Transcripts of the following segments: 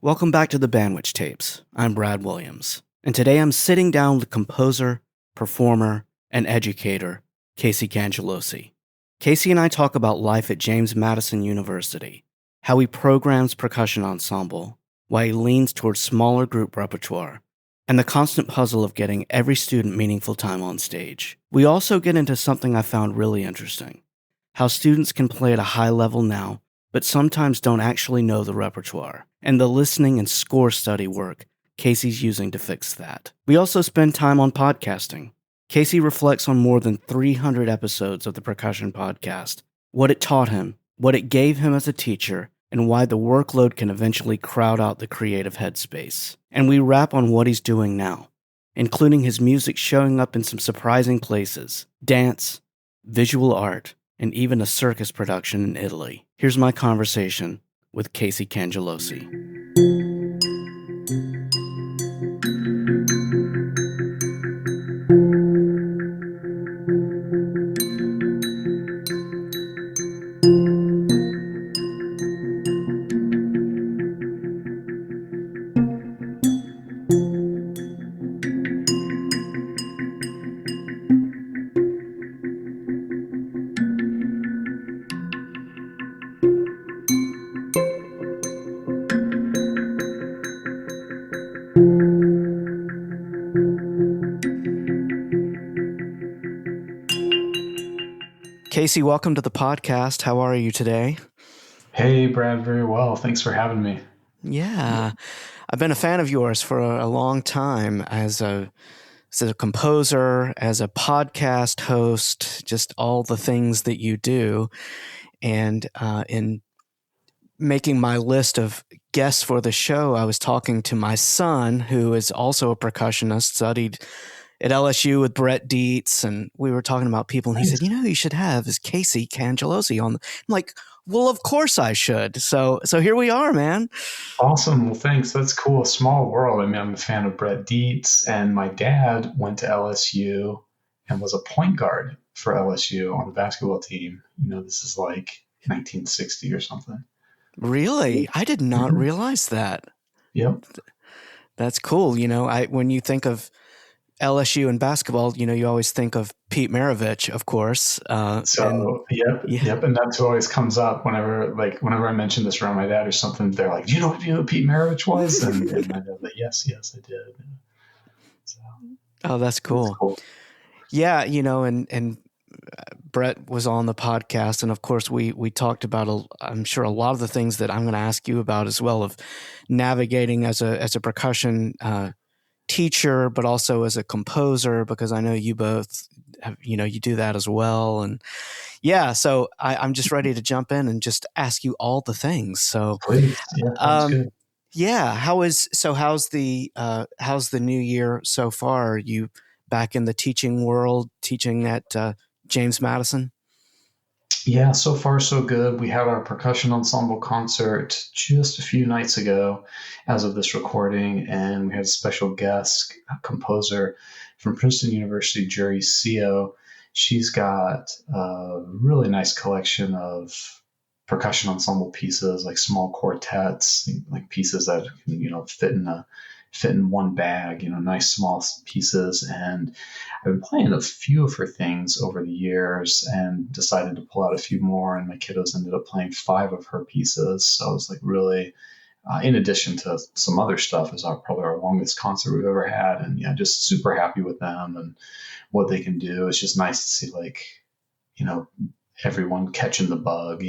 Welcome back to the Bandwich Tapes. I'm Brad Williams, and today I'm sitting down with composer, performer, and educator, Casey Cangelosi. Casey and I talk about life at James Madison University, how he programs percussion ensemble, why he leans towards smaller group repertoire, and the constant puzzle of getting every student meaningful time on stage. We also get into something I found really interesting, how students can play at a high level now, but sometimes don't actually know the repertoire, and the listening and score study work Casey's using to fix that. We also spend time on podcasting. Casey reflects on more than 300 episodes of the Percussion podcast, what it taught him, what it gave him as a teacher, and why the workload can eventually crowd out the creative headspace. And we wrap on what he's doing now, including his music showing up in some surprising places, dance, visual art, and even a circus production in Italy. Here's my conversation with Casey Cangelosi. Casey, welcome to the podcast. How are you today? Hey, Brad, very well. Thanks for having me. Yeah, I've been a fan of yours for a long time as a composer, as a podcast host, just all the things that you do. And in making my list of guests for the show, I was talking to my son, who is also a percussionist, studied at LSU with Brett Dietz, and we were talking about people, and he said, who you should have is Casey Cangelosi on. I'm like, well, of course I should. So here we are, man. Awesome. Well, thanks. That's cool. Small world. I mean, I'm a fan of Brett Dietz, and my dad went to LSU and was a point guard for LSU on the basketball team. This is like 1960 or something. Really? I did not realize that. Yep. That's cool. When you think of LSU and basketball, you always think of Pete Maravich, of course. Yep. And that's who always comes up whenever I mention this around my dad or something. They're like, do you know who Pete Maravich was? And my dad's like, yes, I did. So, oh, that's cool. Yeah, and Brett was on the podcast, and of course we talked about I'm sure a lot of the things that I'm going to ask you about as well, of navigating as a percussion teacher, but also as a composer, because I know you both have, you do that as well. And yeah, so I'm just ready to jump in and just ask you all the things. So please, that's good. Yeah, how's the new year so far? Are you back in the teaching world, teaching at James Madison? Yeah, so far so good. We had our percussion ensemble concert just a few nights ago as of this recording, and we had a special guest, a composer from Princeton University, Jerry Seo. She's got a really nice collection of percussion ensemble pieces, like small quartets, like pieces that fit in one bag, nice small pieces. And I've been playing a few of her things over the years and decided to pull out a few more. And my kiddos ended up playing 5 of her pieces. So it was like really, in addition to some other stuff, it was probably our longest concert we've ever had. And yeah, just super happy with them and what they can do. It's just nice to see everyone catching the bug,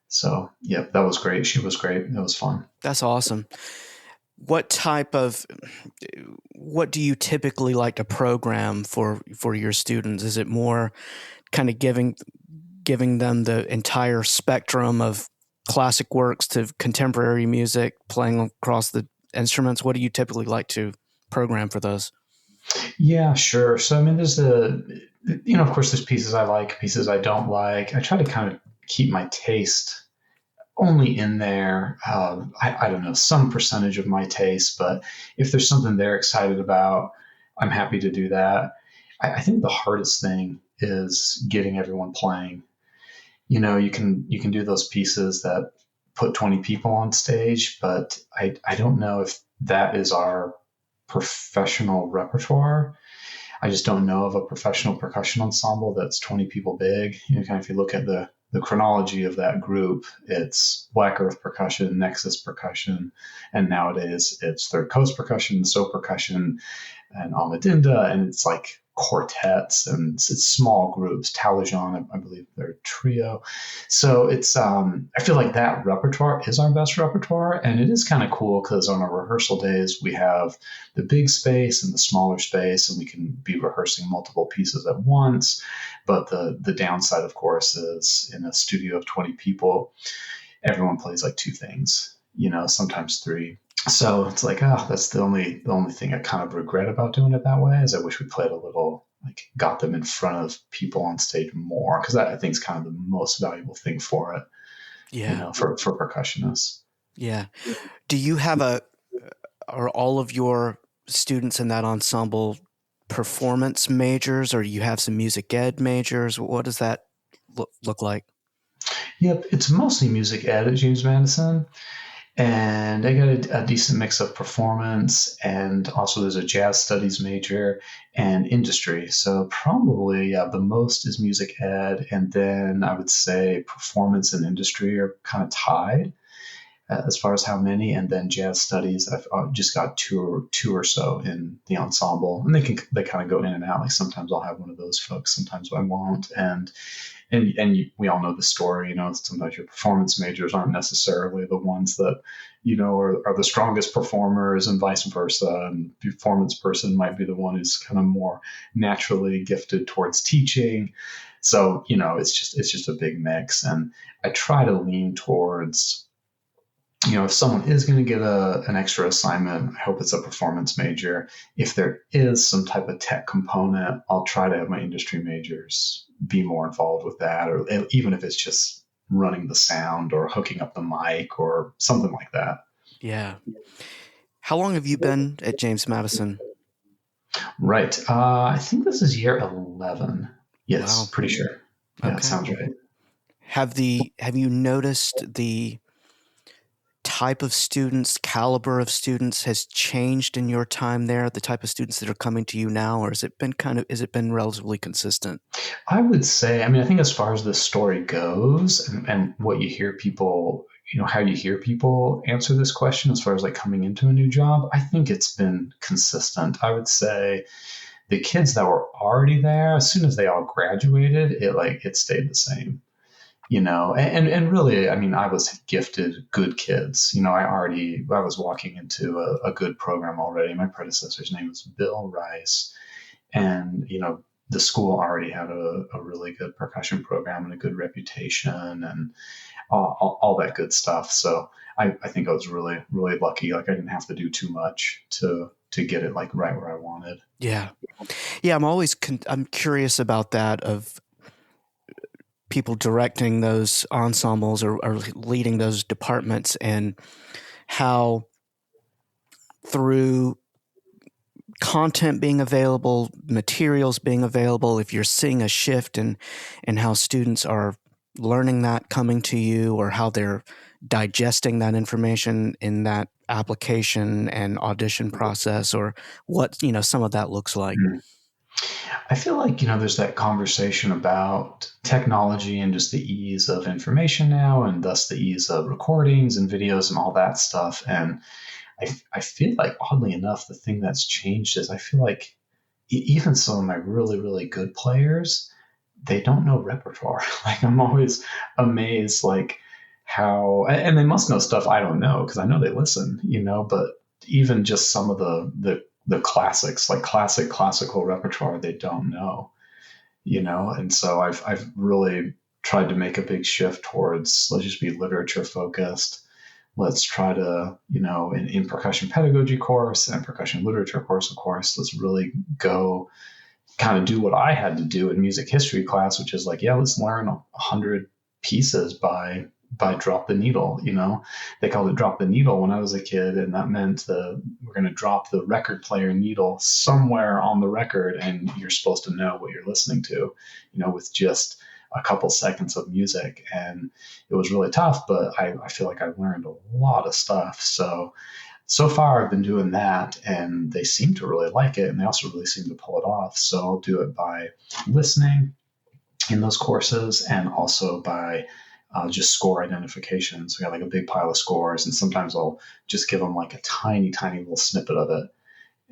So yeah, that was great. She was great. It was fun. That's awesome. What do you typically like to program for your students? Is it more kind of giving them the entire spectrum of classic works to contemporary music, playing across the instruments? What do you typically like to program for those? Yeah, sure. So, I mean, there's of course, there's pieces I like, pieces I don't like. I try to kind of keep my taste only in there, I don't know, some percentage of my taste, but if there's something they're excited about, I'm happy to do that. I think the hardest thing is getting everyone playing. You can do those pieces that put 20 people on stage, but I don't know if that is our professional repertoire. I just don't know of a professional percussion ensemble that's 20 people big. Kind of if you look at the chronology of that group, it's Black Earth Percussion, Nexus Percussion, and nowadays it's Third Coast Percussion, So Percussion, and Amadinda, and it's like quartets and it's small groups. Talajan, I believe they're a trio. So it's I feel like that repertoire is our best repertoire, and it is kind of cool because on our rehearsal days we have the big space and the smaller space, and we can be rehearsing multiple pieces at once. But the downside, of course, is in a studio of 20 people, everyone plays like two things, sometimes three. So it's like, that's the only thing I kind of regret about doing it that way is I wish we played a little, like got them in front of people on stage more, because that I think is kind of the most valuable thing for it. Yeah. For percussionists. Yeah. Do you have are all of your students in that ensemble performance majors, or do you have some music ed majors? What does that look like? Yep, it's mostly music ed at James Madison. And I got a decent mix of performance, and also there's a jazz studies major and industry. So probably the most is music ed, and then I would say performance and industry are kind of tied as far as how many. And then jazz studies, I've just got two or so in the ensemble, and they kind of go in and out. Like sometimes I'll have one of those folks, sometimes I won't, and we all know the story. Sometimes your performance majors aren't necessarily the ones that are the strongest performers, and vice versa. And the performance person might be the one who's kind of more naturally gifted towards teaching. So it's just a big mix, and I try to lean towards, if someone is going to get an extra assignment, I hope it's a performance major. If there is some type of tech component, I'll try to have my industry majors be more involved with that, or even if it's just running the sound or hooking up the mic or something like that. Yeah. How long have you been at James Madison? Right. I think this is year 11. Yes, Wow. pretty sure. Yeah, Okay. that sounds right. Have you noticed the type of students, caliber of students has changed in your time there, the type of students that are coming to you now, or has it been relatively consistent? I would say, I think as far as the story goes, and what you hear people, how you hear people answer this question as far as like coming into a new job, I think it's been consistent. I would say the kids that were already there, as soon as they all graduated, it stayed the same. And really, I was gifted good kids. I was walking into a good program already. My predecessor's name was Bill Rice, and the school already had a really good percussion program and a good reputation and all that good stuff. So I think I was really, really lucky. Like I didn't have to do too much to get it like right where I wanted. Yeah. Yeah. I'm curious about that, of people directing those ensembles or leading those departments, and how through content being available, materials being available, if you're seeing a shift in how students are learning that coming to you, or how they're digesting that information in that application and audition process, or what some of that looks like. Mm-hmm. I feel like, there's that conversation about technology and just the ease of information now, and thus the ease of recordings and videos and all that stuff. And I feel like, oddly enough, the thing that's changed is I feel like even some of my really, really good players, they don't know repertoire. Like I'm always amazed, like how, and they must know stuff I don't know because I know they listen, but even just some of the classics, like classical repertoire, they don't know, and so I've really tried to make a big shift towards, let's just be literature focused. Let's try to, in percussion pedagogy course and percussion literature course, of course, let's really go kind of do what I had to do in music history class, which is like, yeah, let's learn 100 pieces by drop the needle. They called it drop the needle when I was a kid, and that meant we're going to drop the record player needle somewhere on the record, and you're supposed to know what you're listening to, with just a couple seconds of music. And it was really tough, but I feel like I learned a lot of stuff. So far I've been doing that, and they seem to really like it, and they also really seem to pull it off. So I'll do it by listening in those courses, and also by just score identification. So I got like a big pile of scores, and sometimes I'll just give them like a tiny, tiny little snippet of it,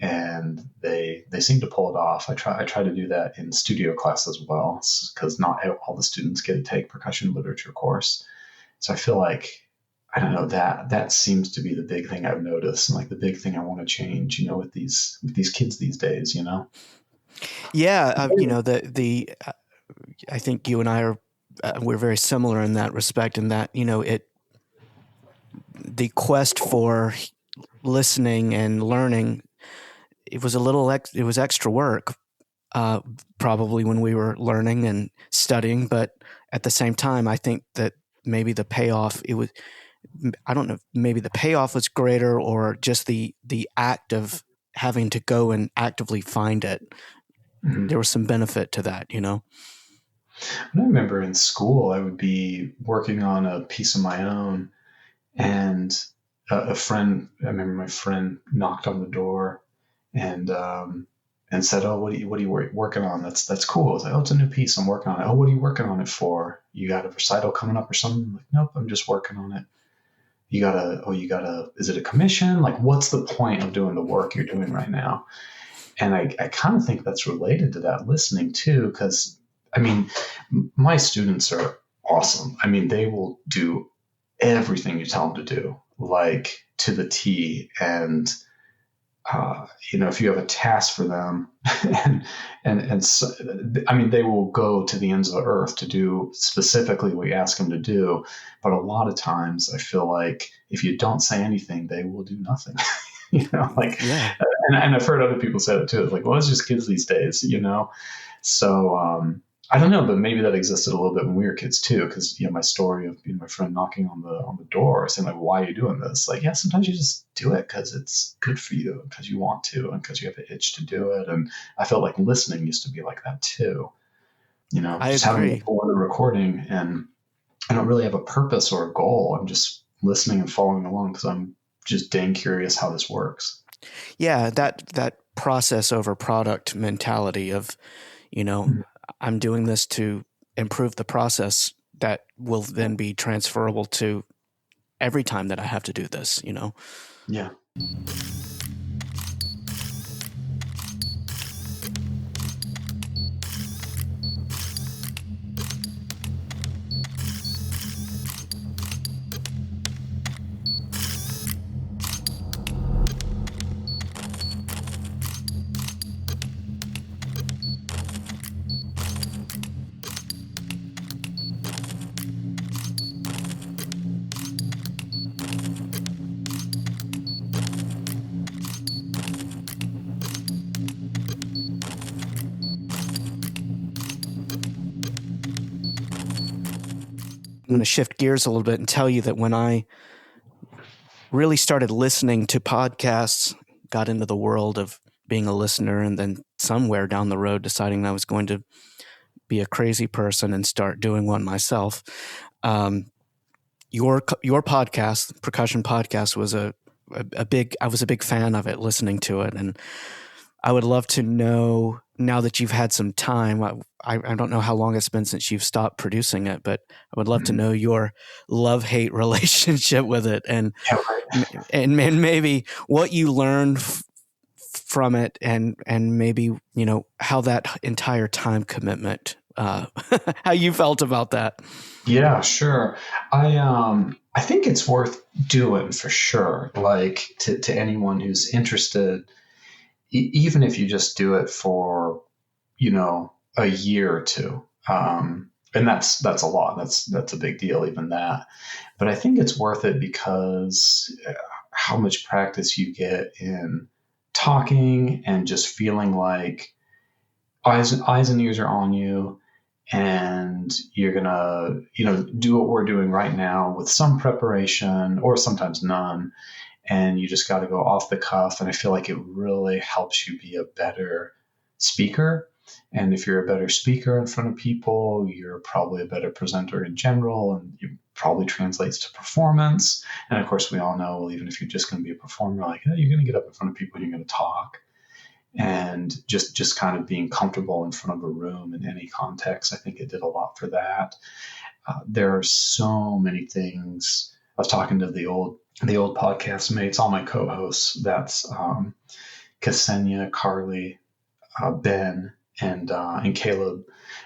and they seem to pull it off. I try to do that in studio class as well, because not all the students get to take percussion literature course. So I feel like, I don't know, that seems to be the big thing I've noticed, and like the big thing I want to change, with these kids these days, Yeah, I think you and I are we're very similar in that respect. In that, the quest for listening and learning, it was it was extra work, probably when we were learning and studying. But at the same time, I think that maybe the payoff, I don't know, maybe the payoff was greater, or just the act of having to go and actively find it. Mm-hmm. There was some benefit to that, I remember in school, I would be working on a piece of my own, and a friend, I remember my friend knocked on the door and said, "Oh, what are you working on? That's cool." I was like, "Oh, it's a new piece I'm working on it." "Oh, what are you working on it for? You got a recital coming up or something?" I'm like, "Nope, I'm just working on it." Is it a commission? Like, what's the point of doing the work you're doing right now? And I kind of think that's related to that listening too, because I mean, my students are awesome. I mean, they will do everything you tell them to do, like to the T. And if you have a task for them, and so, I mean, they will go to the ends of the earth to do specifically what you ask them to do. But a lot of times, I feel like if you don't say anything, they will do nothing. Yeah. And I've heard other people say it too. It's like, well, it's just kids these days, So I don't know, but maybe that existed a little bit when we were kids too. Because my story of my friend knocking on the door, saying like, "Why are you doing this?" Like, yeah, sometimes you just do it because it's good for you, because you want to, and because you have the itch to do it. And I felt like listening used to be like that too. I Just agree. having a recording, and I don't really have a purpose or a goal. I'm just listening and following along because I'm just dang curious how this works. Yeah, that process over product mentality of, I'm doing this to improve the process that will then be transferable to every time that I have to do this, Yeah. I'm going to shift gears a little bit and tell you that when I really started listening to podcasts, got into the world of being a listener, and then somewhere down the road deciding I was going to be a crazy person and start doing one myself. Your podcast, Percussion Podcast, was I was a big fan of it, listening to it. And I would love to know, now that you've had some time, I don't know how long it's been since you've stopped producing it, but I would love to know your love-hate relationship with it, and maybe what you learned from it, and maybe, how that entire time commitment, how you felt about that. Yeah, sure. I think it's worth doing for sure. Like, to anyone who's interested, even if you just do it for, a year or two. And that's a lot. That's a big deal, even that. But I think it's worth it because how much practice you get in talking and just feeling like eyes and ears are on you, and you're gonna do what we're doing right now with some preparation or sometimes none, and you just got to go off the cuff. And I feel like it really helps you be a better speaker. And if you're a better speaker in front of people, you're probably a better presenter in general, and it probably translates to performance. And of course, we all know, well, even if you're just going to be a performer, like, you're going to get up in front of people, and you're going to talk. And just kind of being comfortable in front of a room in any context, I think it did a lot for that. There are so many things. I was talking to the old podcast mates, all my co-hosts. That's Ksenia, Carly, Ben, and Caleb.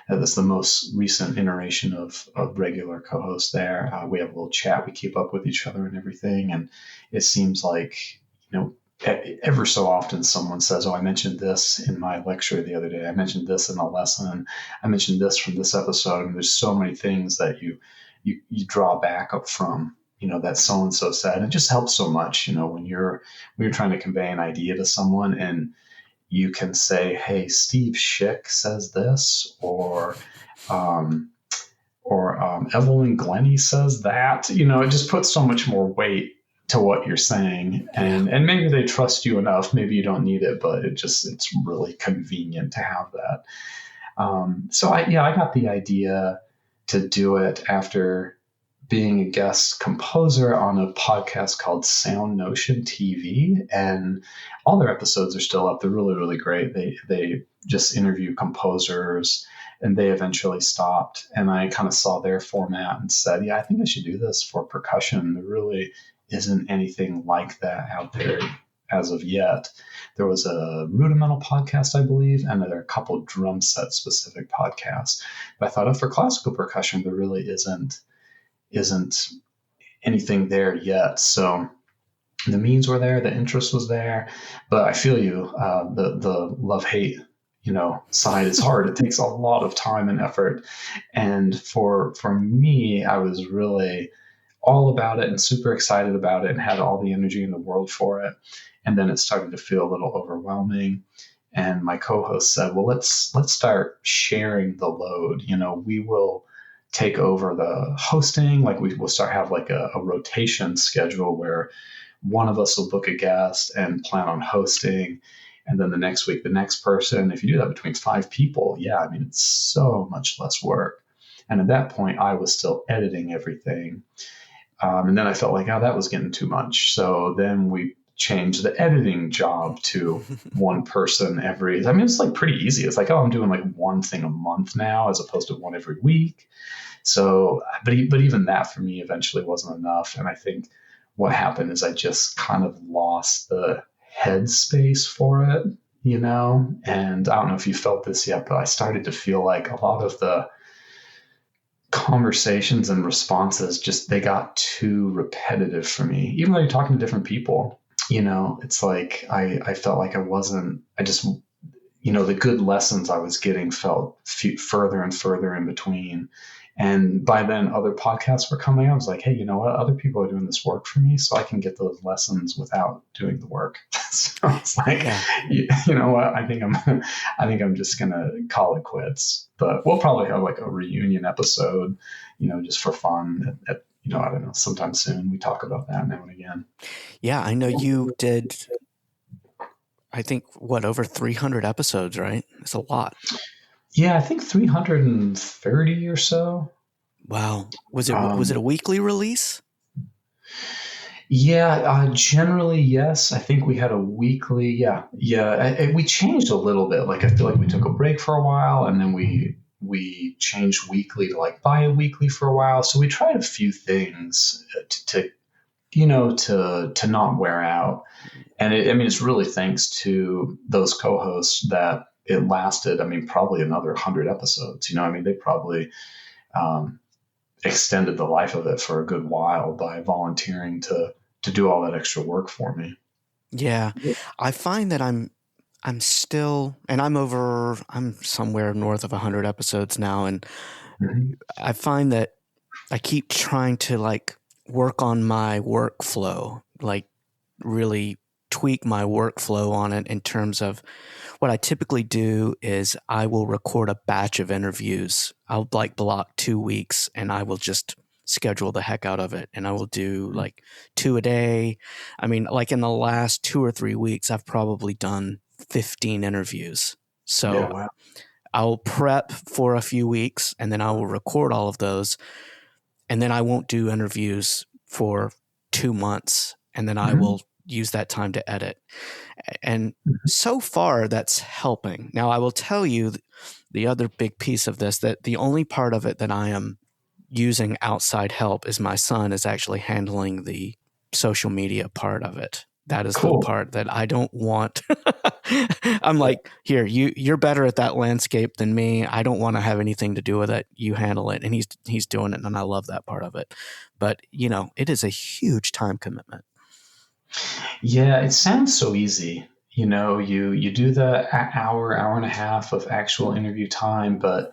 That's the most recent iteration of regular co-hosts there. We have a little chat. We keep up with each other and everything. And it seems like, ever so often someone says, oh, I mentioned this in my lecture the other day. I mentioned this in a lesson. I mentioned this from this episode. And there's so many things that you draw back up from, that so-and-so said. It just helps so much, when you're trying to convey an idea to someone, and you can say, hey, Steve Schick says this, or Evelyn Glennie says that. It just puts so much more weight to what you're saying, and maybe they trust you enough. Maybe you don't need it, but it's really convenient to have that. So I got the idea to do it after being a guest composer on a podcast called Sound Notion TV, and all their episodes are still up. They're really, really great. They just interview composers, and they eventually stopped. And I kind of saw their format and said, yeah, I think I should do this for percussion. There really isn't anything like that out there as of yet. There was a rudimental podcast, I believe, and there are a couple drum set specific podcasts. But I thought, for classical percussion, there really isn't anything there yet. So the means were there, the interest was there, but I feel you. The love-hate, side is hard. It takes a lot of time and effort. And for me, I was really all about it and super excited about it and had all the energy in the world for it. And then it started to feel a little overwhelming. And my co-host said, well, let's start sharing the load. We will take over the hosting. Like, we will start have like a rotation schedule where one of us will book a guest and plan on hosting. And then the next week, the next person. If you do that between 5 people, it's so much less work. And at that point, I was still editing everything. And then I felt like, that was getting too much. So then we changed the editing job to one person it's like pretty easy. It's like, I'm doing like one thing a month now as opposed to one every week. So, but even that for me eventually wasn't enough. And I think what happened is I just kind of lost the headspace for it, and I don't know if you felt this yet, but I started to feel like a lot of the conversations and responses they got too repetitive for me. Even though you're talking to different people, it's like I felt like the good lessons I was getting felt further and further in between. And by then other podcasts were coming. I was like, hey, you know what? Other people are doing this work for me, so I can get those lessons without doing the work. So it's like, you know what? I think I'm just going to call it quits, but we'll probably have like a reunion episode, just for fun at I don't know, sometime soon. We talk about that now and again. Yeah. I know you did, I think, over 300 episodes, right? It's a lot. Yeah, I think 330 or so. Wow. Was it a weekly release? Yeah, generally, yes. I think we had a weekly. Yeah. We changed a little bit. Like, I feel like we took a break for a while, and then we changed weekly to like bi-weekly for a while. So we tried a few things to not wear out. And it's really thanks to those co-hosts that it lasted, probably another 100 episodes. They probably extended the life of it for a good while by volunteering to do all that extra work for me. Yeah. I find that I'm still, and I'm somewhere north of 100 episodes now. And I find that I keep trying to like work on my workflow, like really tweak my workflow on it in terms of what I typically do is I will record a batch of interviews. I'll like block 2 weeks and I will just schedule the heck out of it. And I will do like 2 a day. Like in the last 2 or 3 weeks, I've probably done 15 interviews. So Yeah, wow. I'll prep for a few weeks and then I will record all of those. And then I won't do interviews for 2 months. And then I Mhm. will use that time to edit. And so far, that's helping. Now, I will tell you the other big piece of this, that the only part of it that I am using outside help is my son is actually handling the social media part of it. That is the Cool. part that I don't want. I'm like, here, you're better at that landscape than me. I don't want to have anything to do with it. You handle it. And he's doing it, and I love that part of it. But, it is a huge time commitment. Yeah, it sounds so easy. You do the hour and a half of actual interview time, but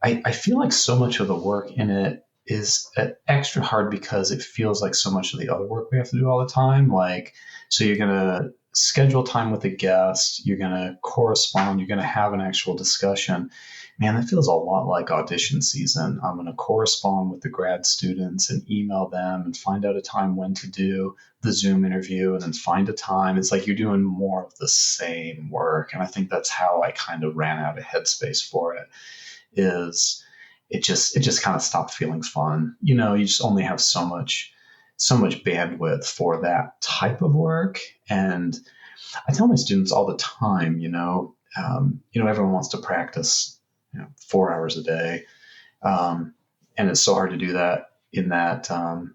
I feel like so much of the work in it is extra hard because it feels like so much of the other work we have to do all the time. Like, so you're going to schedule time with a guest, you're going to correspond, you're going to have an actual discussion. Man, that feels a lot like audition season. I'm going to correspond with the grad students and email them and find out a time when to do the Zoom interview and then find a time. It's like you're doing more of the same work. And I think that's how I kind of ran out of headspace for it. Is it just kind of stopped feeling fun. You just only have so much bandwidth for that type of work. And I tell my students all the time, everyone wants to practice 4 hours a day, and it's so hard to do that in that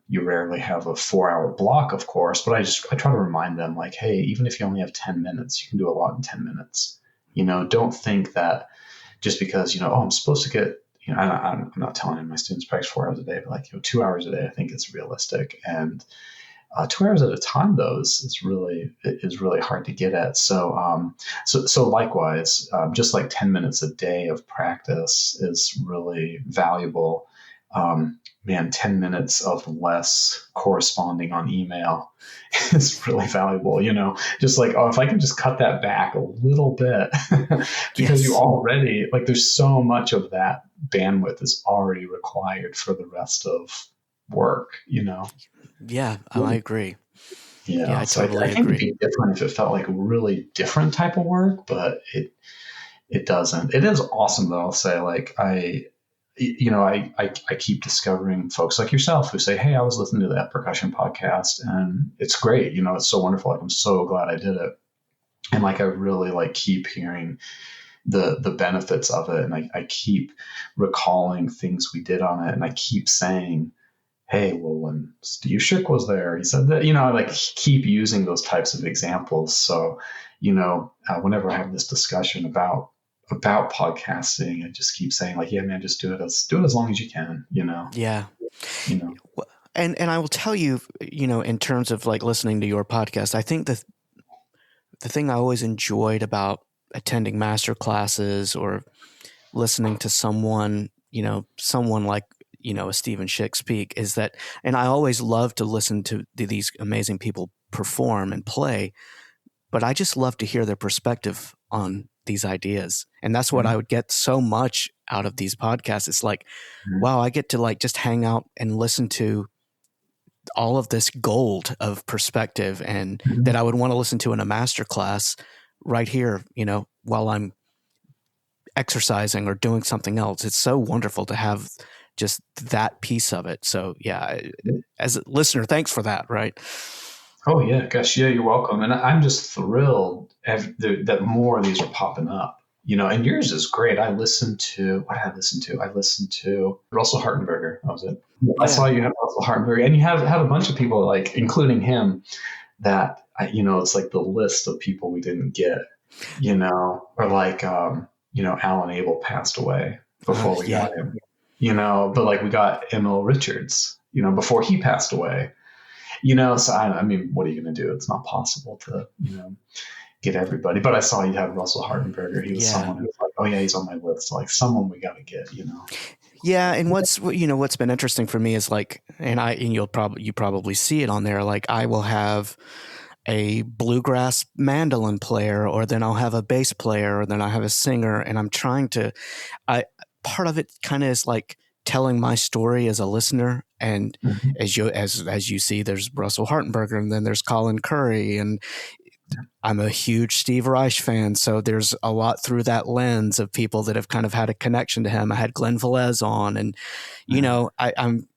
you rarely have a 4 hour block, of course. But I try to remind them, like, hey, even if you only have 10 minutes, you can do a lot in 10 minutes. Don't think that just because, I'm supposed to get, I'm not telling my students practice 4 hours a day, but like, 2 hours a day, I think is realistic. And 2 hours at a time, though, is really hard to get at. So likewise, just like 10 minutes a day of practice is really valuable. Man, 10 minutes of less corresponding on email is really valuable. Just like, if I can just cut that back a little bit, because Yes. you already, like, there's so much of that bandwidth is already required for the rest of work. Yeah, I agree. Yeah, I So I totally think it'd agree. be different if it felt like a really different type of work, but it doesn't. It is awesome though. I'll say, like, I keep discovering folks like yourself who say, hey, I was listening to that Percussion podcast and it's great. It's so wonderful. Like, I'm so glad I did it. And like, I really like keep hearing the benefits of it. And I keep recalling things we did on it. And I keep saying, hey, well, when Steve Schick was there, he said that, I like keep using those types of examples. So, whenever I have this discussion about podcasting, I just keep saying, like, yeah, man, just do it as long as you can, Yeah. you know. And I will tell you, in terms of like listening to your podcast, I think the thing I always enjoyed about attending master classes or listening to someone like, a Stephen Schick speak is that, and I always love to listen to these amazing people perform and play, but I just love to hear their perspective on these ideas. And that's what I would get so much out of these podcasts. It's like, wow, I get to like just hang out and listen to all of this gold of perspective and that I would want to listen to in a master class right here, while I'm exercising or doing something else. It's so wonderful to have just that piece of it. So yeah, as a listener, thanks for that. Right. Oh yeah, gosh, yeah, you're welcome. And I'm just thrilled that more of these are popping up. And yours is great. I listened to what did I listen to? I listened to Russell Hartenberger. That was it. I saw you had Russell Hartenberger, and you have had a bunch of people, like, including him, that it's like the list of people we didn't get. Or like Alan Abel passed away before we got him. But like we got Emil Richards, before he passed away. So I mean, what are you going to do? It's not possible to, get everybody. But I saw you had Russell Hartenberger. He was someone who was like, oh yeah, he's on my list. Like, someone we got to get, Yeah, and what's been interesting for me is like, and you probably see it on there. Like, I will have a bluegrass mandolin player, or then I'll have a bass player, or then I have a singer, and I'm trying to. Part of it kind of is like telling my story as a listener, and as you see, there's Russell Hartenberger, and then there's Colin Curry, and I'm a huge Steve Reich fan, so there's a lot through that lens of people that have kind of had a connection to him. I had Glenn Velez on, and I'm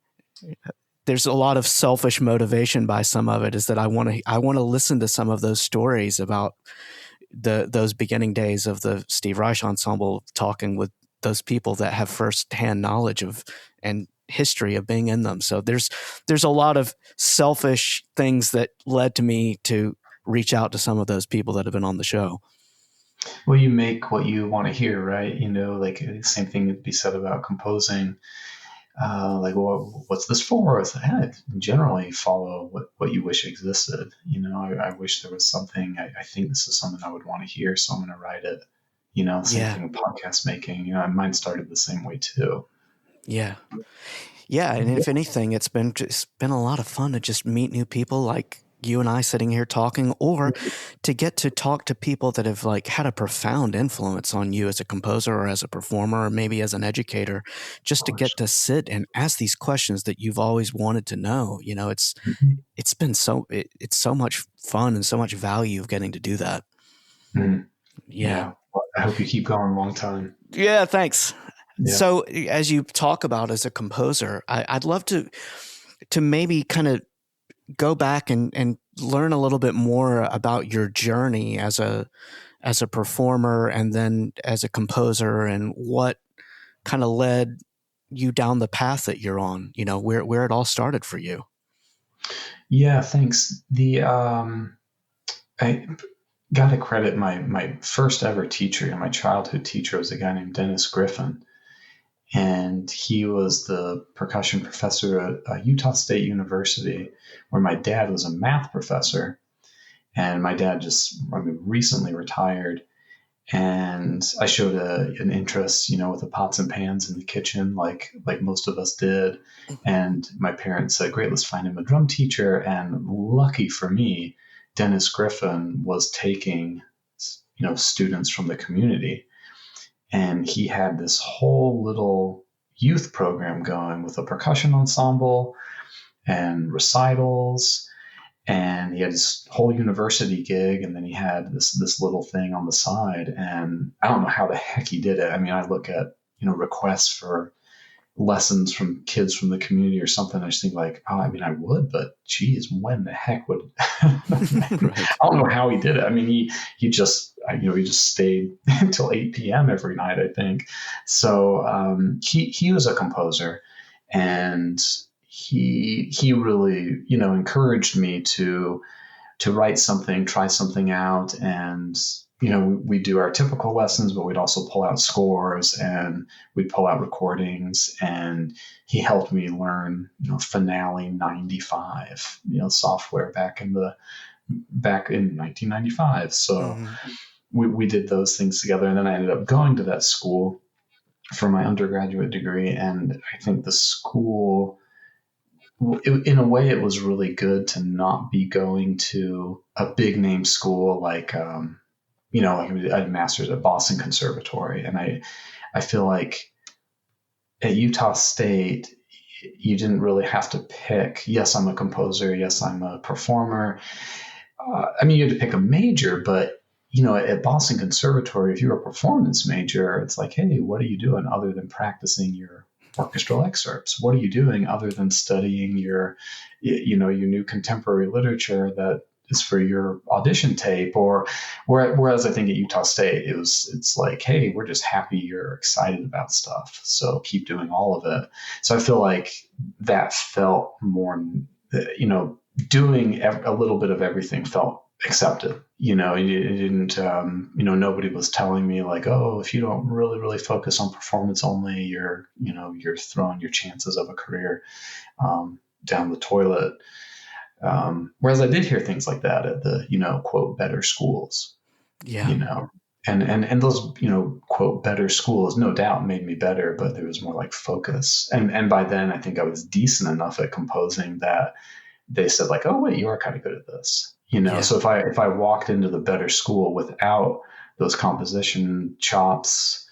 there's a lot of selfish motivation by some of it. Is that I want to listen to some of those stories about those beginning days of the Steve Reich Ensemble, talking with those people that have firsthand knowledge of and history of being in them. So there's a lot of selfish things that led to me to reach out to some of those people that have been on the show. Well, you make what you want to hear, right? Like the same thing would be said about composing. Like, well, what's this for? Generally follow what you wish existed. I wish there was something, I think this is something I would want to hear, so I'm going to write it. Same thing with podcast making. Mine started the same way too. Yeah. Yeah. And if anything, it's been a lot of fun to just meet new people like you and I sitting here talking, or to get to talk to people that have like had a profound influence on you as a composer or as a performer, or maybe as an educator, just to get to sit and ask these questions that you've always wanted to know. It's been it's so much fun and so much value of getting to do that. Mm-hmm. Yeah. Well, I hope you keep going a long time. Yeah. Thanks. Yeah. So as you talk about as a composer, I'd love to maybe kind of go back and learn a little bit more about your journey as a performer and then as a composer, and what kind of led you down the path that you're on, where it all started for you. Yeah, thanks. I got to credit my first ever teacher, my childhood teacher, was a guy named Dennis Griffin. And he was the percussion professor at Utah State University, where my dad was a math professor. And my dad recently retired. And I showed an interest, with the pots and pans in the kitchen, like most of us did. And my parents said, great, let's find him a drum teacher. And lucky for me, Dennis Griffin was taking, students from the community. And he had this whole little youth program going with a percussion ensemble and recitals. And he had his whole university gig. And then he had this little thing on the side. And I don't know how the heck he did it. I mean, I look at, requests for lessons from kids from the community or something. I just think like, I would, but geez, when the heck would, I don't know how he did it. I mean, he just stayed until 8 p.m. every night, I think. So, he was a composer, and he really, encouraged me to write something, try something out. And, we do our typical lessons, but we'd also pull out scores and we'd pull out recordings. And he helped me learn, Finale 95, software back in 1995. So we did those things together. And then I ended up going to that school for my undergraduate degree. And I think the school, in a way, it was really good to not be going to a big name school like, like I had a master's at Boston Conservatory. And I feel like at Utah State, you didn't really have to pick, yes, I'm a composer, yes, I'm a performer. You had to pick a major, but, at Boston Conservatory, if you're a performance major, it's like, hey, what are you doing other than practicing your orchestral excerpts? What are you doing other than studying your new contemporary literature that is for your audition tape? Or whereas I think at Utah State, it's like, hey, we're just happy you're excited about stuff, so keep doing all of it. So I feel like that felt more, doing a little bit of everything felt accepted. It didn't, nobody was telling me like, oh, if you don't really, really focus on performance only, you're throwing your chances of a career down the toilet. Whereas I did hear things like that at the, quote, better schools. Yeah. And those, quote, better schools, no doubt made me better, but there was more like focus. And by then I think I was decent enough at composing that they said like, oh wait, you are kind of good at this. So if I walked into the better school without those composition chops,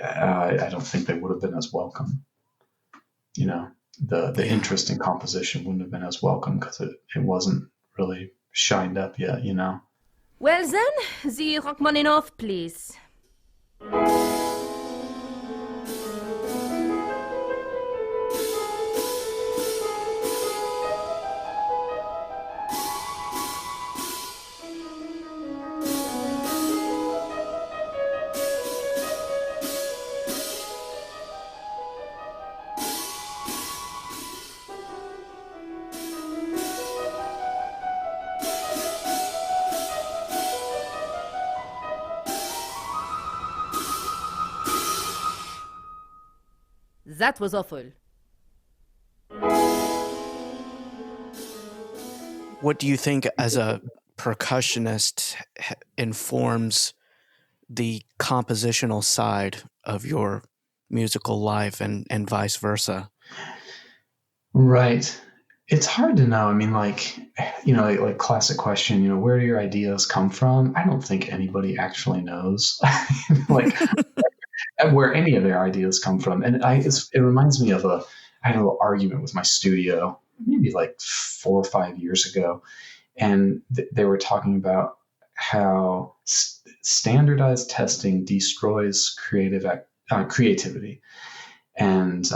I don't think they would have been as welcome. The interest in composition wouldn't have been as welcome because it wasn't really shined up yet. Well then, the Rachmaninoff, please. That was awful. What do you think as a percussionist informs the compositional side of your musical life and vice versa? Right. It's hard to know. I mean, like classic question, where do your ideas come from? I don't think anybody actually knows, like where any of their ideas come from. And it reminds me of I had a little argument with my studio maybe like 4 or 5 years ago. And they were talking about how standardized testing destroys creativity. And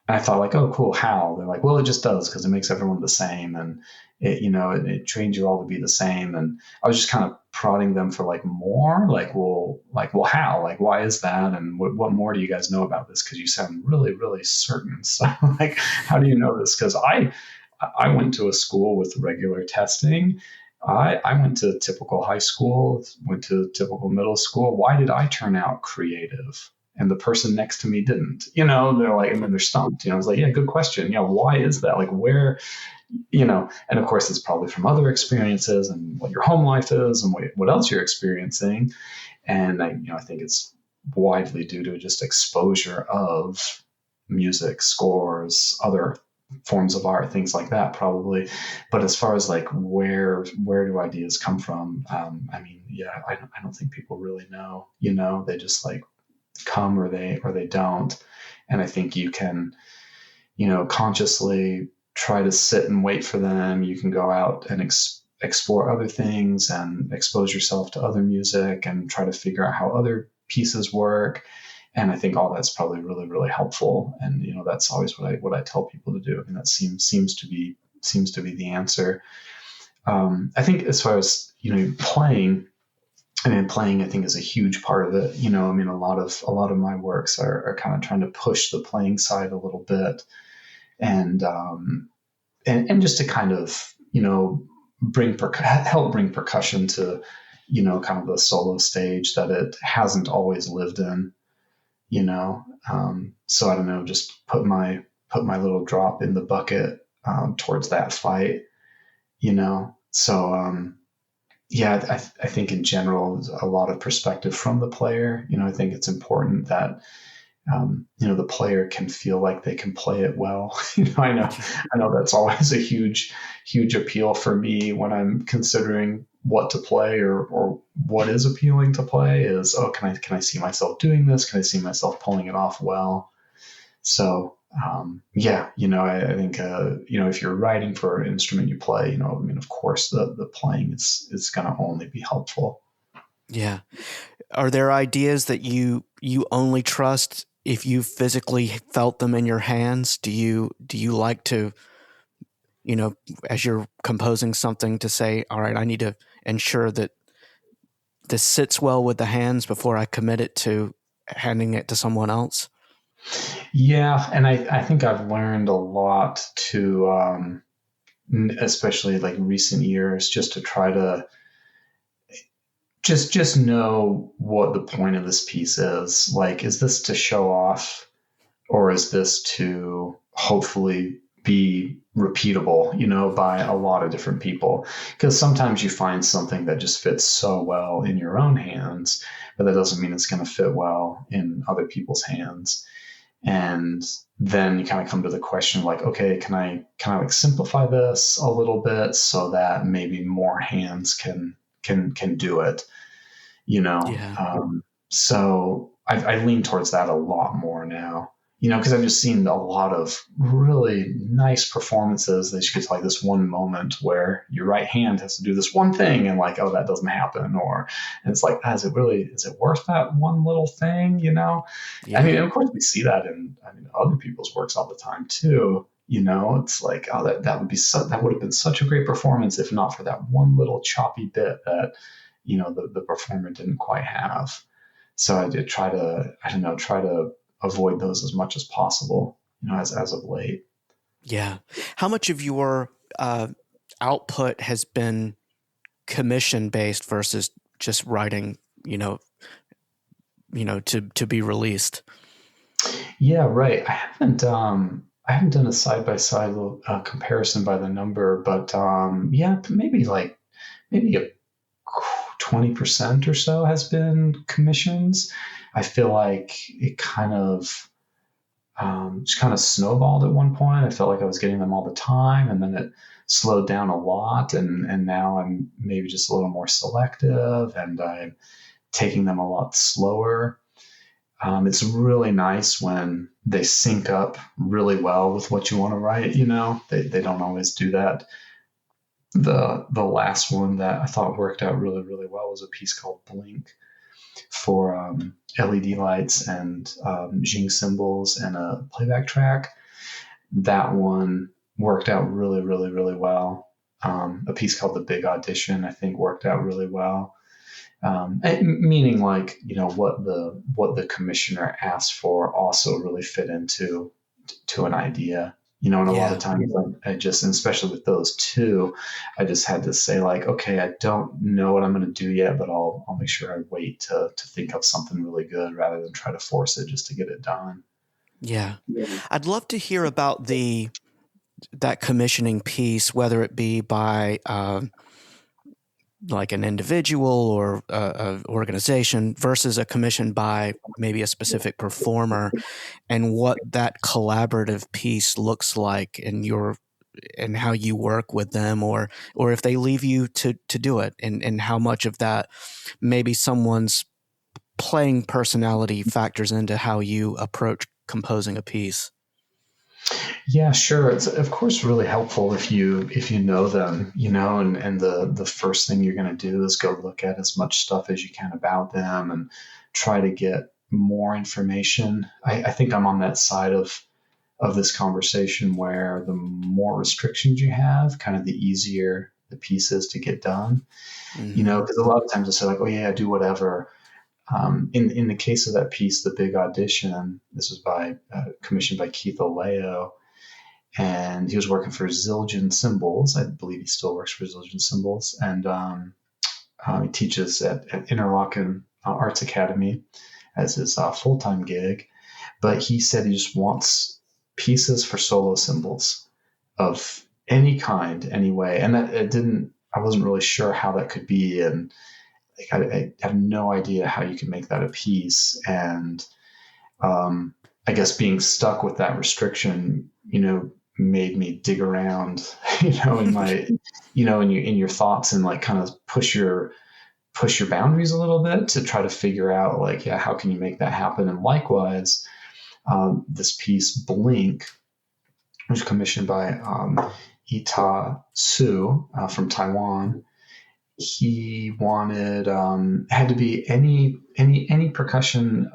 I thought like, oh, cool. How? They're like, well, it just does because it makes everyone the same. And it trains you all to be the same. And I was just kind of prodding them for like more, well, how? Like, why is that? And what more do you guys know about this? Because you sound really, really certain. So like, how do you know this? Because I went to a school with regular testing. I went to typical high school, went to typical middle school. Why did I turn out creative? And the person next to me didn't, they're like, and then they're stumped, I was like, yeah, good question. Yeah. Why is that? Like where, and of course it's probably from other experiences and what your home life is and what else you're experiencing. And I think it's widely due to just exposure of music, scores, other forms of art, things like that, probably. But as far as like where do ideas come from? I mean, yeah, I don't think people really know. They just like come or they don't. And I think you can, consciously try to sit and wait for them. You can go out and explore other things and expose yourself to other music and try to figure out how other pieces work. And I think all that's probably really, really helpful. And that's always what I tell people to do. I mean, that seems to be the answer. I think as far as playing, I think is a huge part of it. I mean, a lot of my works are kind of trying to push the playing side a little bit, and just to kind of help bring percussion to kind of the solo stage that it hasn't always lived in. So I don't know, just put my little drop in the bucket towards that fight. So. Yeah, I think in general, a lot of perspective from the player. I think it's important that, the player can feel like they can play it well. I know that's always a huge, huge appeal for me when I'm considering what to play or what is appealing to play is, oh, can I see myself doing this? Can I see myself pulling it off well? So, yeah, I think, if you're writing for an instrument you play, I mean, of course the playing is going to only be helpful. Yeah. Are there ideas that you only trust if you physically felt them in your hands? Do you like to, as you're composing something, to say, all right, I need to ensure that this sits well with the hands before I commit it to handing it to someone else? Yeah, and I think I've learned a lot to, especially like recent years, just to try to just know what the point of this piece is. Like, is this to show off, or is this to hopefully be repeatable, by a lot of different people? Because sometimes you find something that just fits so well in your own hands, but that doesn't mean it's going to fit well in other people's hands. And then you kind of come to the question like, okay, can I like simplify this a little bit so that maybe more hands can do it, Yeah. So I lean towards that a lot more now, because I've just seen a lot of really nice performances that you get to like this one moment where your right hand has to do this one thing and like, oh, that doesn't happen. And it's like, is it worth that one little thing? Yeah. I mean, of course we see that in, other people's works all the time too. It's like, oh, that would have been such a great performance if not for that one little choppy bit that, the performer didn't quite have. So I did try to avoid those as much as possible, as of late. Yeah. How much of your output has been commission based versus just writing, to be released? Yeah, right. I haven't done a side by side comparison by the number, but yeah, maybe a 20% or so has been commissions. I feel like it just kind of snowballed at one point. I felt like I was getting them all the time, and then it slowed down a lot, and now I'm maybe just a little more selective, and I'm taking them a lot slower. It's really nice when they sync up really well with what you want to write. They don't always do that. The last one that I thought worked out really, really well was a piece called Blink for LED lights and Jing cymbals and a playback track. That one worked out really, really, really well. A piece called The Big Audition, I think, worked out really well. Meaning like, what the commissioner asked for also really fit into an idea. And a lot of times I just, and especially with those two, I just had to say like, okay, I don't know what I'm going to do yet, but I'll make sure I wait to think of something really good rather than try to force it just to get it done. Yeah. I'd love to hear about that commissioning piece, whether it be by like an individual or a organization versus a commission by maybe a specific performer, and what that collaborative piece looks like and how you work with them, or if they leave you to do it, and how much of that maybe someone's playing personality factors into how you approach composing a piece. Yeah, sure. It's of course really helpful if you know them, and the first thing you're going to do is go look at as much stuff as you can about them and try to get more information. I think I'm on that side of this conversation where the more restrictions you have, kind of the easier the piece is to get done. Mm-hmm. Because a lot of times I say like, oh yeah, do whatever. In the case of that piece, The Big Audition, this was commissioned by Keith Oleo, and he was working for Zildjian Cymbals. I believe he still works for Zildjian Cymbals, and he teaches at Interlochen Arts Academy as his full-time gig. But he said he just wants pieces for solo cymbals of any kind, any way, and that I wasn't really sure how that could be, and I have no idea how you can make that a piece. And I guess being stuck with that restriction, made me dig around, in my, in your thoughts, and like kind of push your boundaries a little bit to try to figure out like, yeah, how can you make that happen? And likewise, this piece Blink, which was commissioned by Ita Su from Taiwan. He wanted had to be any percussion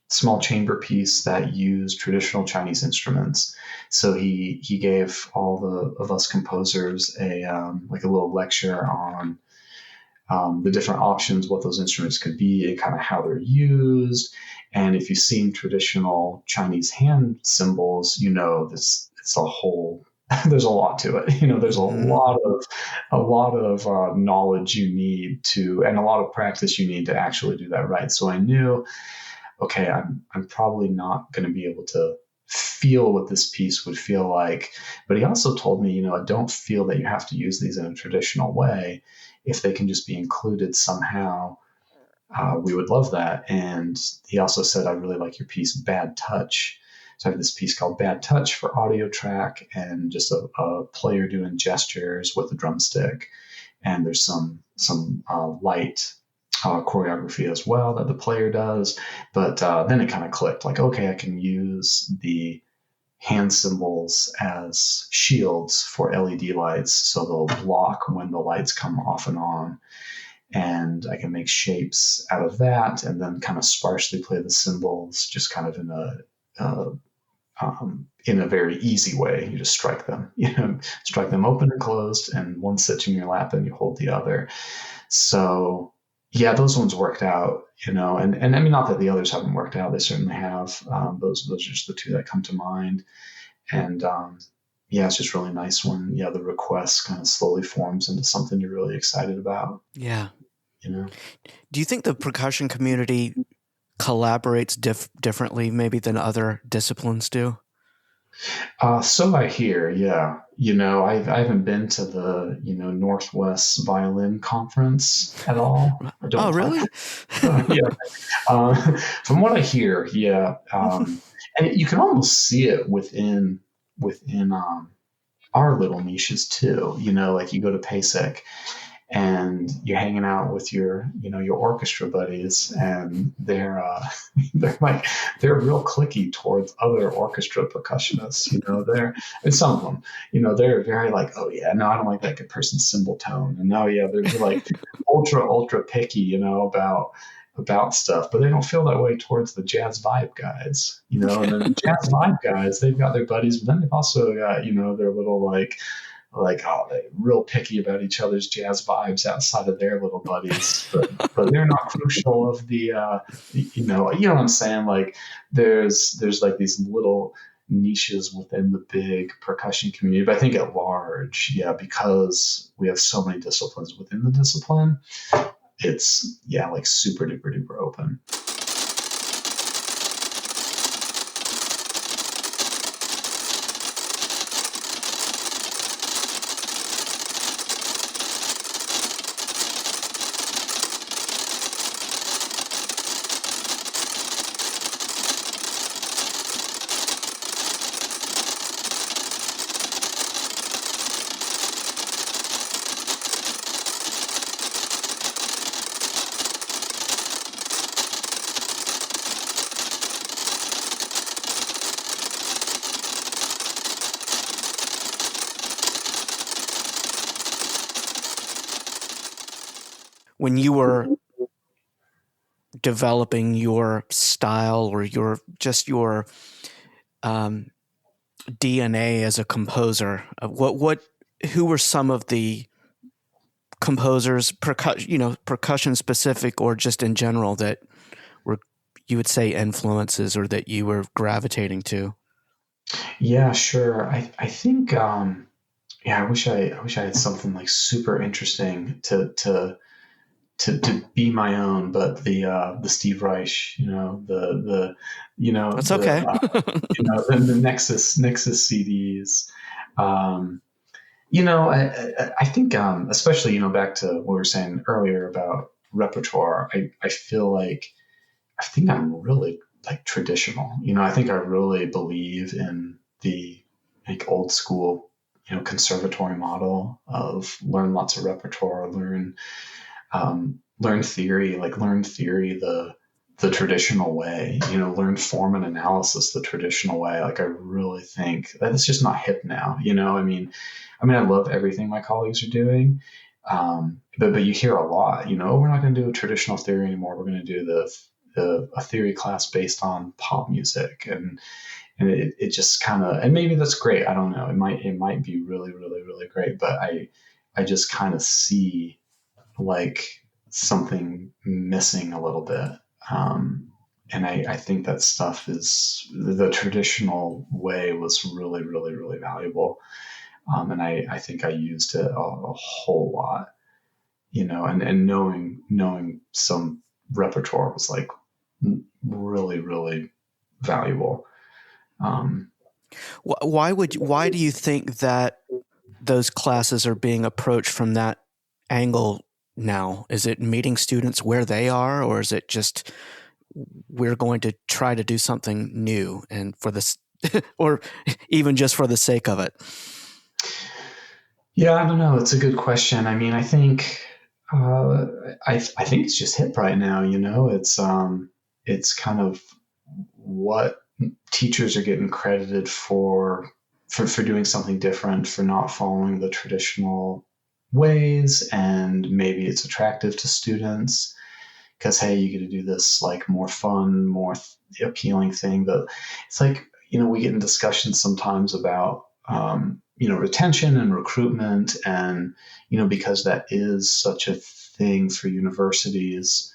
small chamber piece that used traditional Chinese instruments. So he gave all of us composers a little lecture on the different options, what those instruments could be, and kind of how they're used. And if you've seen traditional Chinese hand cymbals, it's a whole. There's a lot to it. There's a lot of knowledge you need to, and a lot of practice you need to actually do that right. So I knew, okay, I'm probably not going to be able to feel what this piece would feel like. But he also told me, I don't feel that you have to use these in a traditional way. If they can just be included somehow, we would love that. And he also said, I really like your piece, Bad Touch. So I have this piece called Bad Touch for audio track, and just a player doing gestures with a drumstick. And there's some light choreography as well that the player does. But then it kind of clicked, like, okay, I can use the hand symbols as shields for LED lights, so they'll block when the lights come off and on. And I can make shapes out of that, and then kind of sparsely play the symbols, just kind of in a very easy way. You just strike them, strike them open and closed, and one sits in your lap, and you hold the other. So yeah, those ones worked out, and I mean, not that the others haven't worked out; they certainly have. Those are just the two that come to mind, and yeah, it's just really nice when the request kind of slowly forms into something you're really excited about. Yeah. Do you think the percussion community collaborates differently maybe than other disciplines do? So I hear, yeah. I haven't been to the Northwest Violin Conference at all. Oh, really? Yeah. From what I hear, yeah. And you can almost see it within our little niches too. Like you go to PASIC and you're hanging out with your orchestra buddies, and they're they're real cliquey towards other orchestra percussionists. And some of them, they're very like, oh yeah, no, I don't like that good person's cymbal tone, and no, yeah, they're like ultra picky, about stuff, but they don't feel that way towards the jazz vibe guys, and then the jazz vibe guys, they've got their buddies, but then they've also got, their little like, oh, they're real picky about each other's jazz vibes outside of their little buddies, but they're not crucial of the, you know what I'm saying? Like there's like these little niches within the big percussion community, but I think at large, yeah, because we have so many disciplines within the discipline, it's like super duper open. When you were developing your style or your DNA as a composer, who were some of the composers, percussion specific or just in general, that were, you would say, influences or that you were gravitating to? Yeah, sure. I think I wish I had something like super interesting to be my own, but the Steve Reich, That's okay. The Nexus CDs. I think especially back to what we were saying earlier about repertoire. I feel like I think I'm really like traditional. I think I really believe in the like old school conservatory model of learn lots of repertoire, learn theory the traditional way, learn form and analysis the traditional way. Like I really think that it's just not hip now. I mean, I love everything my colleagues are doing, but you hear a lot. We're not going to do a traditional theory anymore. We're going to do a theory class based on pop music, and it just kind of, and maybe that's great. I don't know. It might be really great, but I just kind of see like something missing a little bit. And I think that stuff is the traditional way was really valuable. And I think I used it a whole lot, and knowing some repertoire was like really valuable. Why do you think that those classes are being approached from that angle now? Is it meeting students where they are, or is it just we're going to try to do something new and for this, or even just for the sake of it? Yeah, I don't know. It's a good question. I mean, I think I think it's just hip right now. It's kind of what teachers are getting credited for doing something different, for not following the traditional ways, and maybe it's attractive to students because hey, you get to do this like more fun, more appealing thing. But it's like we get in discussions sometimes about retention and recruitment, and because that is such a thing for universities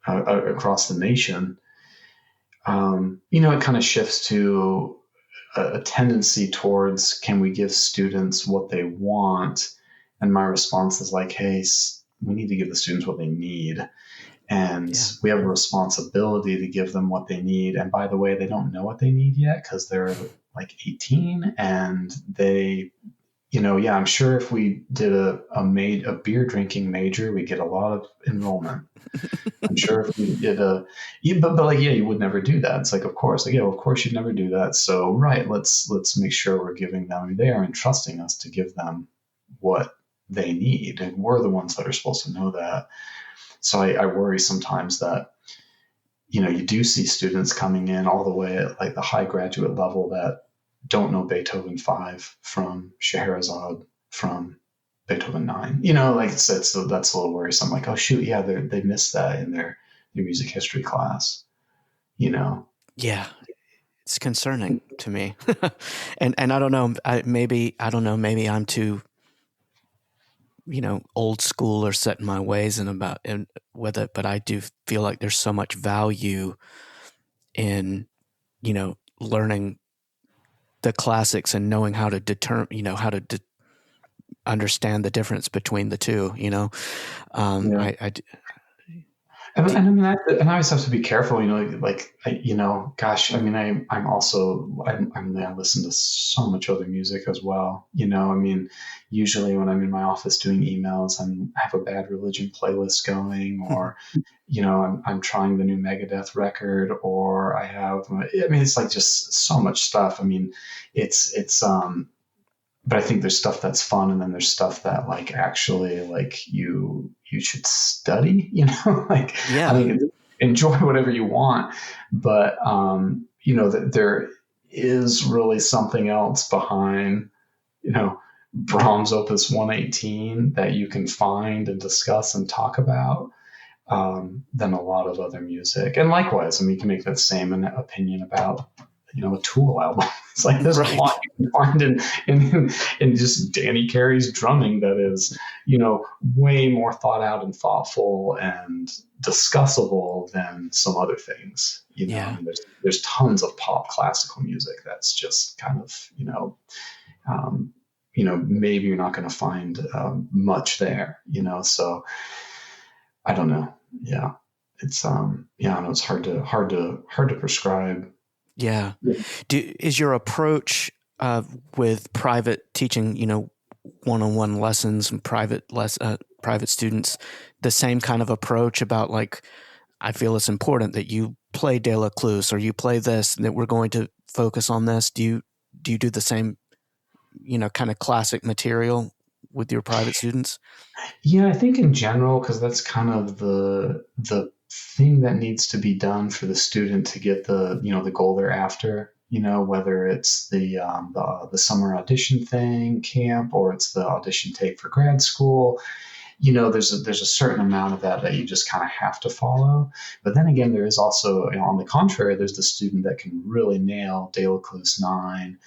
across the nation. It kind of shifts to a tendency towards, can we give students what they want? And my response is like, hey, we need to give the students what they need. And we have a responsibility to give them what they need. And by the way, they don't know what they need yet because they're like 18, and they, I'm sure if we did a beer drinking major, we'd get a lot of enrollment. I'm sure if we did you would never do that. It's like, of course, of course you'd never do that. So, right, let's make sure we're giving them, they are entrusting us to give them what they need. And we're the ones that are supposed to know that. So I worry sometimes that, you do see students coming in all the way at like the high graduate level that don't know Beethoven 5 from Scheherazade from Beethoven 9. That's a little worrisome. Like, oh shoot, yeah, they missed that in their music history class. Yeah, it's concerning to me. and I don't know, maybe I'm too old school or set in my ways and with it, but I do feel like there's so much value in learning the classics and knowing how to determine understand the difference between the two. And I mean, I always have to be careful, gosh, I mean, I listen to so much other music as well. I mean, usually when I'm in my office doing emails, I have a Bad Religion playlist going, or, I'm trying the new Megadeth record, or it's like just so much stuff. I mean, but I think there's stuff that's fun, and then there's stuff that like actually like you should study, like, yeah. I mean, enjoy whatever you want, but that there is really something else behind, Brahms Opus 118 that you can find and discuss and talk about, than a lot of other music. And likewise, I mean, you can make that same opinion about a Tool album. It's like there's a lot you can find in just Danny Carey's drumming that is, way more thought out and thoughtful and discussable than some other things. I mean, there's tons of pop classical music that's just kind of, maybe you're not going to find much there. So I don't know. Yeah, it's I know it's hard to prescribe. Yeah. Is your approach with private teaching, one-on-one lessons and private students, the same kind of approach about like, I feel it's important that you play De La Cluse or you play this, and that we're going to focus on this? Do you do the same, kind of classic material with your private students? Yeah, I think in general, because that's kind of the thing that needs to be done for the student to get the the goal they're after, whether it's the summer audition camp, or it's the audition tape for grad school. There's a certain amount of that you just kind of have to follow. But then again, there is also, on the contrary, there's the student that can really nail De La Cluse 9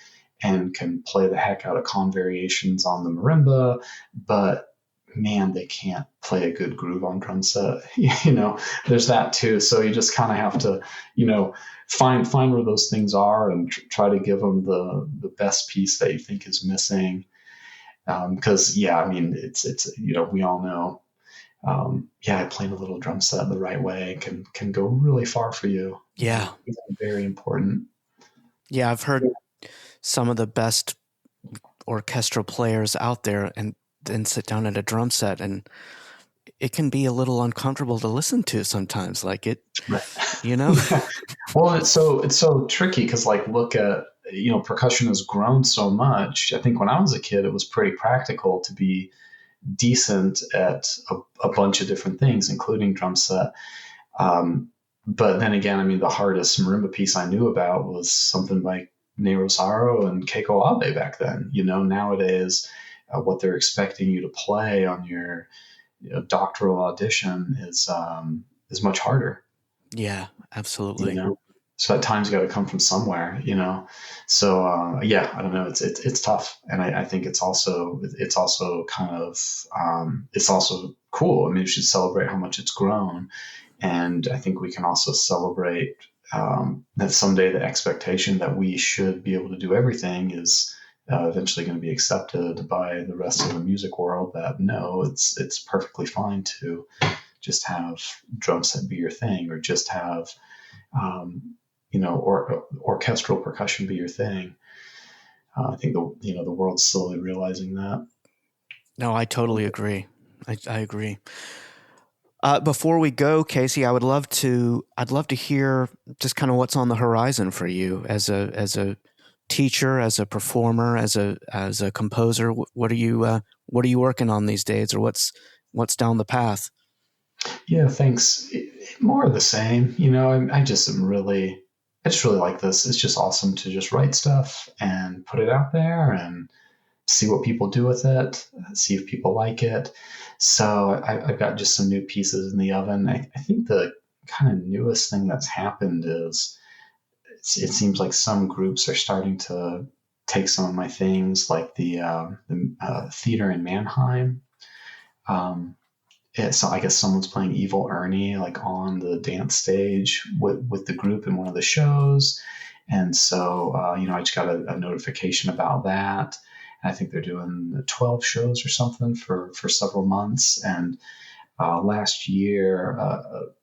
and can play the heck out of convariations on the marimba, but man, they can't play a good groove on drum set. There's that too. So you just kind of have to, find where those things are and try to give them the best piece that you think is missing. Because I mean, it's we all know, playing a little drum set the right way can go really far for you. Yeah, it's very important. Yeah, I've heard some of the best orchestral players out there and then sit down at a drum set, and it can be a little uncomfortable to listen to sometimes. Like it, Well, it's so tricky because like, look at, percussion has grown so much. I think when I was a kid, it was pretty practical to be decent at a bunch of different things, including drum set. But then again, I mean, the hardest marimba piece I knew about was something by Ne Rosario and Keiko Abe back then. Nowadays, what they're expecting you to play on your doctoral audition is much harder. Yeah, absolutely. So at times got to come from somewhere, So I don't know. It's tough, and I think it's also kind of it's also cool. I mean, we should celebrate how much it's grown, and I think we can also celebrate that someday the expectation that we should be able to do everything is eventually going to be accepted by the rest of the music world. That no, it's perfectly fine to just have drum set be your thing, or just have or orchestral percussion be your thing. I think the world's slowly realizing that. No, I totally agree. I agree. Before we go, Casey, I'd love to hear just kind of what's on the horizon for you as a teacher, as a performer, as a composer. What are you working on these days, or what's down the path? Yeah, thanks. More of the same. I just really like this. It's just awesome to just write stuff and put it out there and see what people do with it, see if people like it. So I've got just some new pieces in the oven. I think the kind of newest thing that's happened is it seems like some groups are starting to take some of my things, like the theater in Mannheim. So I guess someone's playing Evil Ernie like on the dance stage with the group in one of the shows. And so, I just got a notification about that. And I think they're doing 12 shows or something for several months. And last year,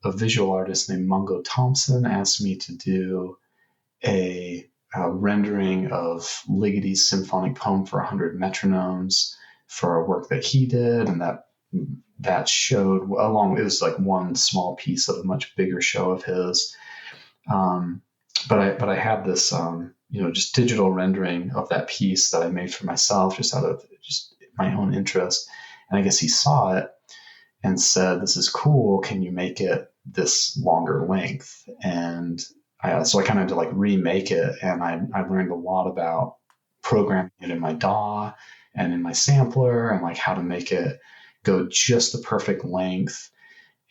a visual artist named Mungo Thompson asked me to do a rendering of Ligeti's symphonic poem for 100 metronomes for a work that he did. And that showed it was like one small piece of a much bigger show of his. But I had this, just digital rendering of that piece that I made for myself, just out of just my own interest. And I guess he saw it and said, "This is cool. Can you make it this longer length?" And so I kind of had to like remake it. And I learned a lot about programming it in my DAW and in my sampler, and like how to make it go just the perfect length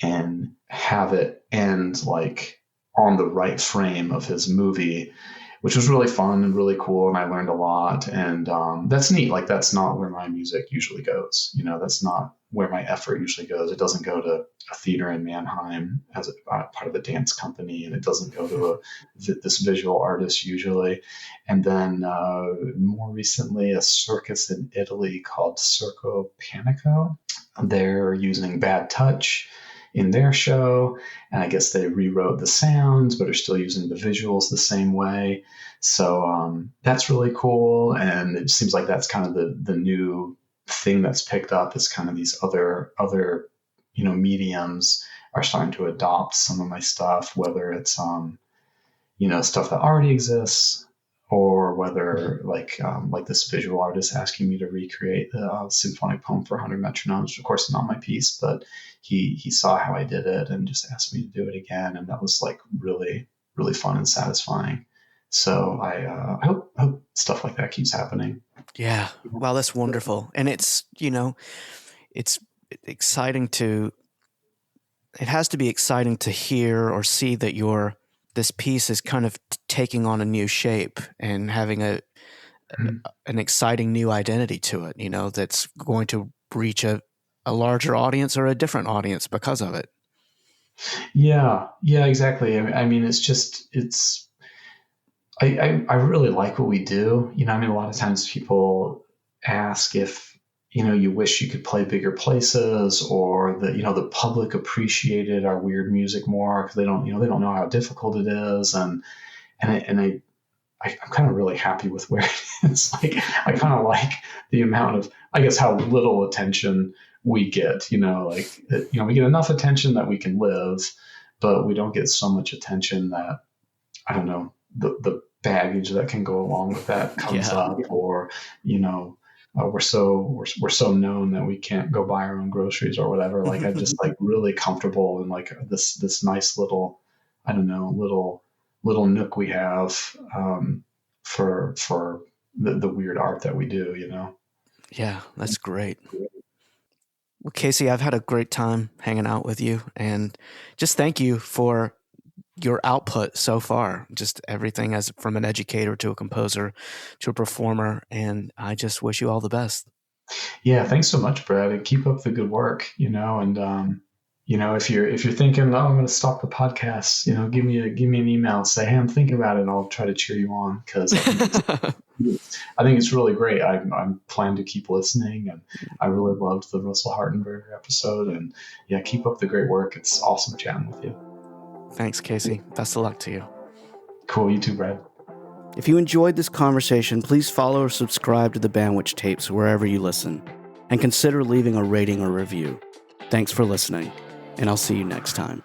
and have it end like on the right frame of his movie, which was really fun and really cool. And I learned a lot, and that's neat. Like, that's not where my music usually goes. That's not where my effort usually goes. It doesn't go to a theater in Mannheim as a part of a dance company, and it doesn't go to this visual artist usually. And then more recently, a circus in Italy called Circo Panico. They're using Bad Touch in their show, and I guess they rewrote the sounds but are still using the visuals the same way. So that's really cool, and it seems like that's kind of the new thing that's picked up, is kind of these other mediums are starting to adopt some of my stuff, whether it's stuff that already exists, or whether like this visual artist asking me to recreate the symphonic poem for 100 metronomes. Of course, not my piece, but he saw how I did it and just asked me to do it again, and that was like really, really fun and satisfying. So I hope stuff like that keeps happening. Yeah, wow, that's wonderful, and it's exciting to. It has to be exciting to hear or see that this piece is kind of taking on a new shape and having an exciting new identity to it, that's going to reach a larger audience or a different audience because of it. Yeah, exactly. I mean, I really like what we do. I mean, a lot of times people ask if, you wish you could play bigger places, or that, the public appreciated our weird music more, because they don't know how difficult it is. And I'm kind of really happy with where it is. Like, I kind of like the amount of, I guess, how little attention we get, we get enough attention that we can live, but we don't get so much attention that, I don't know, the baggage that can go along with that comes up, or, we're so known that we can't go buy our own groceries or whatever. Like I'm just like really comfortable in like this nice little, I don't know, little nook we have for the weird art that we do, you know. Yeah, that's great. Well, Casey, I've had a great time hanging out with you, and just thank you for your output so far. Just everything as from an educator to a composer to a performer, and I just wish you all the best. Yeah, thanks so much, Brad, and keep up the good work, you know, and if you're thinking, oh, I'm going to stop the podcast, you know, give me an email, say, hey, I'm thinking about it, and I'll try to cheer you on, because I think it's really great. I'm planning to keep listening, and I really loved the Russell Hartenberger episode, and yeah, keep up the great work. It's awesome chatting with you. Thanks, Casey. Best of luck to you. Cool. You too, Brad. If you enjoyed this conversation, please follow or subscribe to the Bandwich Tapes wherever you listen, and consider leaving a rating or review. Thanks for listening, and I'll see you next time.